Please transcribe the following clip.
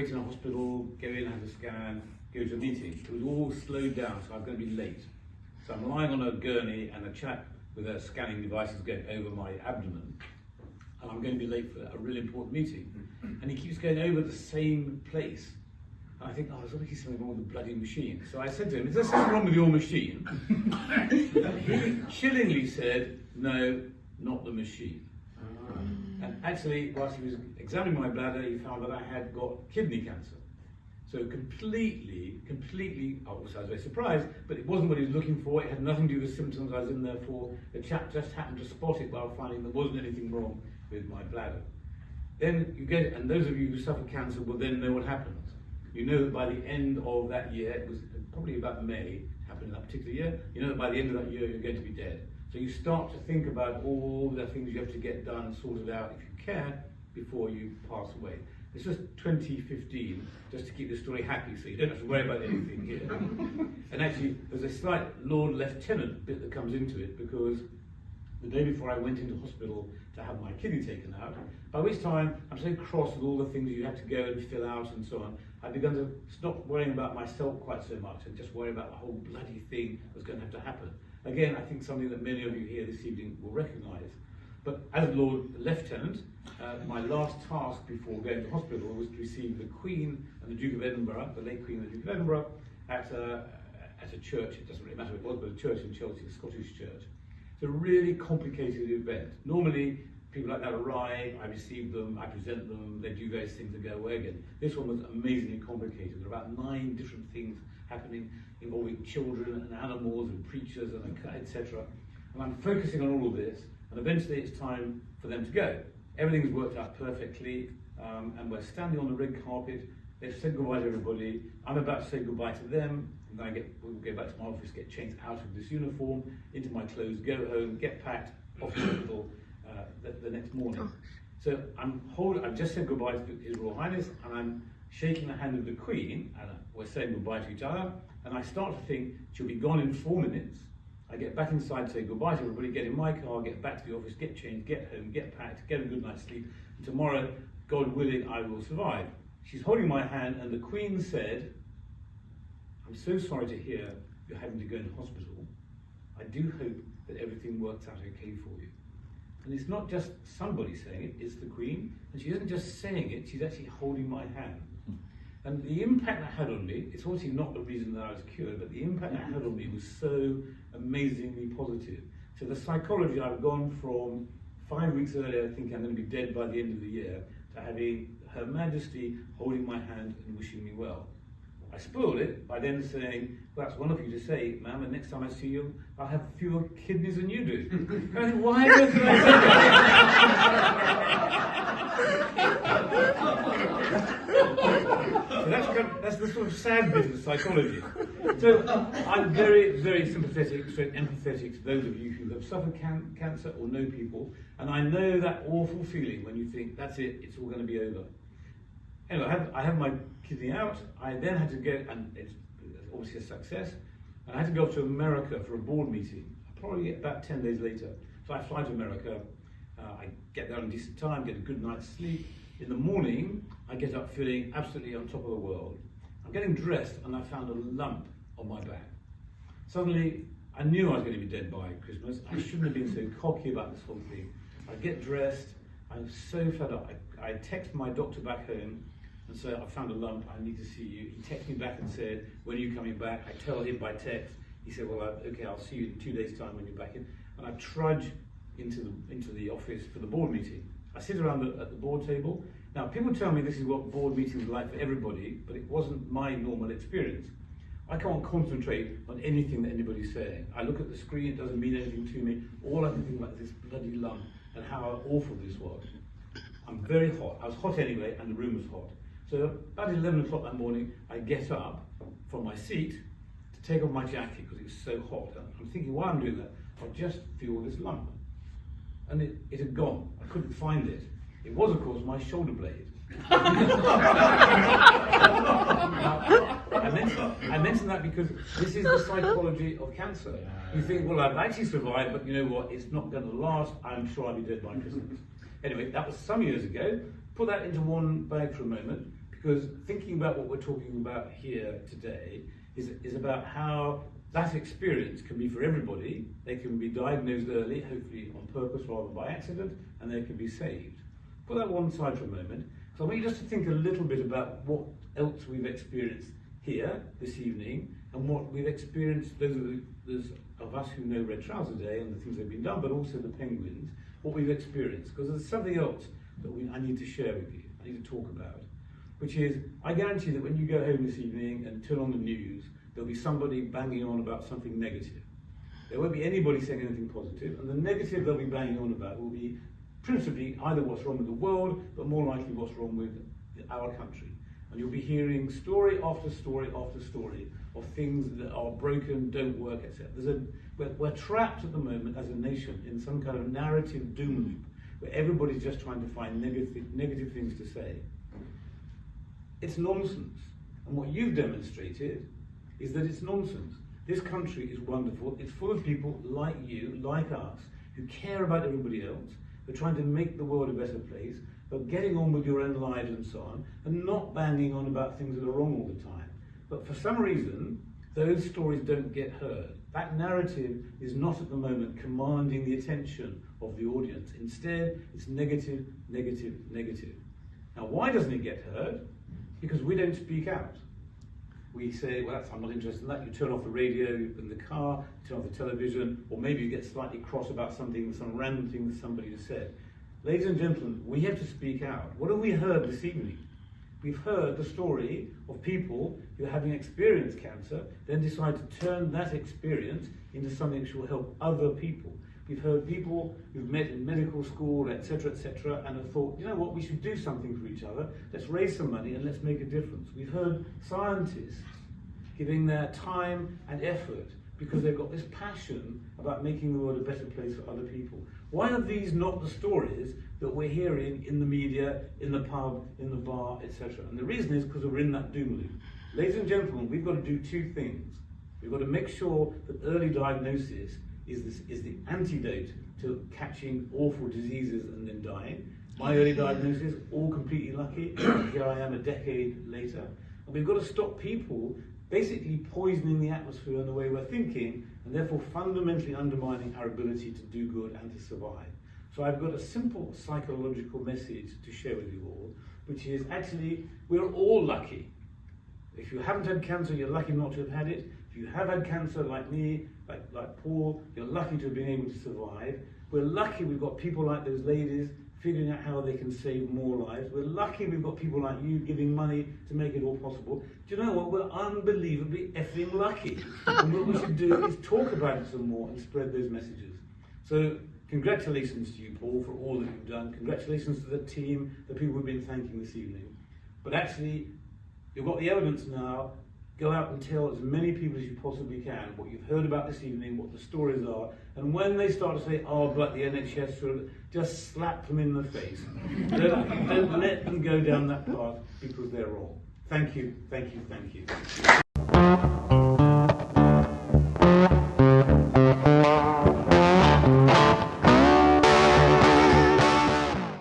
wait in a hospital, go in, have a scan, go to a meeting. It was all slowed down, so I'm going to be late. So I'm lying on a gurney and a chap with a scanning device is going over my abdomen, and I'm going to be late for a really important meeting. And he keeps going over the same place. And I think, there's obviously something wrong with the bloody machine. So I said to him, is there something wrong with your machine? He chillingly said, no, not the machine. And actually, whilst he was examining my bladder, he found that I had got kidney cancer. So completely, I was very surprised, but it wasn't what he was looking for. It had nothing to do with the symptoms I was in there for. The chap just happened to spot it while finding there wasn't anything wrong with my bladder. Then you get, and those of you who suffer cancer will then know what happens. You know that by the end of that year, it was probably about May, happened in that particular year, you know that by the end of that year, you're going to be dead. So you start to think about all the things you have to get done, sorted out, if you can, before you pass away. It's just 2015, just to keep the story happy, so you don't have to worry about anything here. And actually, there's a slight Lord Lieutenant bit that comes into it, because the day before I went into hospital to have my kidney taken out, by which time I'm so cross with all the things you have to go and fill out and so on, I've begun to stop worrying about myself quite so much and just worry about the whole bloody thing that's going to have to happen. Again, I think something that many of you here this evening will recognise. But as Lord Lieutenant, my last task before going to hospital was to receive the Queen and the Duke of Edinburgh, the late Queen and the Duke of Edinburgh, at a church. It doesn't really matter what it was, but a church in Chelsea, a Scottish church. It's a really complicated event. Normally, people like that arrive, I receive them, I present them, they do various things and go away again. This one was amazingly complicated. There were about 9 different things happening involving children and animals and preachers and etc. And I'm focusing on all of this, and eventually it's time for them to go. Everything's worked out perfectly, and we're standing on the red carpet. They've said goodbye to everybody. I'm about to say goodbye to them, and then we'll go back to my office, get changed out of this uniform, into my clothes, go home, get packed, off to hospital the next morning. So I've just said goodbye to His Royal Highness, and I'm shaking the hand of the Queen, and we're saying goodbye to each other, and I start to think she'll be gone in 4 minutes. I get back inside, say goodbye to everybody, get in my car, get back to the office, get changed, get home, get packed, get a good night's sleep, and tomorrow, God willing, I will survive. She's holding my hand, and the Queen said, I'm so sorry to hear you're having to go into hospital. I do hope that everything works out okay for you. And it's not just somebody saying it, it's the Queen, and she isn't just saying it, she's actually holding my hand. And the impact that had on me, it's obviously not the reason that I was cured, but the impact that had on me was so amazingly positive. So the psychology, I've gone from 5 weeks earlier thinking I'm going to be dead by the end of the year, to having Her Majesty holding my hand and wishing me well. I spoiled it by then saying, well, that's wonderful of you to say, ma'am, and next time I see you, I'll have fewer kidneys than you do. And I think, why on earth did I say that? So that's the sort of sad bit of the psychology. So I'm very, very sympathetic, straight empathetic to those of you who have suffered cancer or know people, and I know that awful feeling when you think, that's it, it's all going to be over. Anyway, I have my kidney out. I then had to go, and it's obviously a success, and I had to go to America for a board meeting, probably about 10 days later. So I fly to America, I get there on a decent time, get a good night's sleep. In the morning, I get up feeling absolutely on top of the world. I'm getting dressed, and I found a lump on my back. Suddenly, I knew I was going to be dead by Christmas. I shouldn't have been so cocky about this whole thing. I get dressed, I'm so fed up. I text my doctor back home, and say, I found a lump, I need to see you. He texted me back and said, when are you coming back? I tell him by text. He said, well, okay, I'll see you in 2 days' time when you're back in. And I trudge into the office for the board meeting. I sit around at the board table. Now, people tell me this is what board meetings are like for everybody, but it wasn't my normal experience. I can't concentrate on anything that anybody's saying. I look at the screen, it doesn't mean anything to me. All I can think about is this bloody lump and how awful this was. I'm very hot. I was hot anyway, and the room was hot. So about 11 o'clock that morning, I get up from my seat to take off my jacket because it was so hot. And I'm thinking, while I'm doing that, I just feel this lump. And it had gone. I couldn't find it. It was, of course, my shoulder blade. I mention that because this is the psychology of cancer. You think, well, I've actually survived, but you know what? It's not going to last. I'm sure I'll be dead by Christmas. Anyway, that was some years ago. Put that into one bag for a moment, because because thinking about what we're talking about here today is about how that experience can be for everybody. They can be diagnosed early, hopefully on purpose rather than by accident, and they can be saved. Put that one side for a moment. So I want you just to think a little bit about what else we've experienced here this evening, and what we've experienced, those of us who know Red Trouser Day and the things that have been done, but also the penguins, what we've experienced. Because there's something else that I need to share with you, I need to talk about, which is, I guarantee that when you go home this evening and turn on the news, there'll be somebody banging on about something negative. There won't be anybody saying anything positive, and the negative they'll be banging on about will be principally either what's wrong with the world, but more likely what's wrong with our country. And you'll be hearing story after story after story of things that are broken, don't work, etc. We're trapped at the moment as a nation in some kind of narrative doom loop, where everybody's just trying to find negative things to say. It's nonsense. And what you've demonstrated is that it's nonsense. This country is wonderful. It's full of people like you, like us, who care about everybody else. They're trying to make the world a better place, but getting on with your own lives and so on, and not banging on about things that are wrong all the time. But for some reason, those stories don't get heard. That narrative is not at the moment commanding the attention of the audience. Instead, it's negative, negative, negative. Now, why doesn't it get heard? Because we don't speak out. We say, well, I'm not interested in that. You turn off the radio in the car, you turn off the television, or maybe you get slightly cross about something, some random thing that somebody has said. Ladies and gentlemen, we have to speak out. What have we heard this evening? We've heard the story of people who, having experienced cancer, then decide to turn that experience into something which will help other people. We've heard people who've met in medical school, etc., and have thought, you know what, we should do something for each other. Let's raise some money and let's make a difference. We've heard scientists giving their time and effort because they've got this passion about making the world a better place for other people. Why are these not the stories that we're hearing in the media, in the pub, in the bar, etc.? And the reason is because we're in that doom loop. Ladies and gentlemen, we've got to do two things. We've got to make sure that early diagnosis is the antidote to catching awful diseases and then dying. My early diagnosis, all completely lucky. Here I am a decade later. And we've got to stop people basically poisoning the atmosphere and the way we're thinking, and therefore fundamentally undermining our ability to do good and to survive. So I've got a simple psychological message to share with you all, which is actually, we're all lucky. If you haven't had cancer, you're lucky not to have had it. If you have had cancer, like me, like Paul, you're lucky to have been able to survive. We're lucky we've got people like those ladies figuring out how they can save more lives. We're lucky we've got people like you giving money to make it all possible. Do you know what? We're unbelievably effing lucky. And what we should do is talk about it some more and spread those messages. So congratulations to you, Paul, for all that you've done. Congratulations to the team, the people we've been thanking this evening. But actually, you've got the evidence now. Go out and tell as many people as you possibly can what you've heard about this evening, what the stories are, and when they start to say, oh, but the NHS, just slap them in the face. Don't let them go down that path because they're wrong. Thank you, thank you, thank you.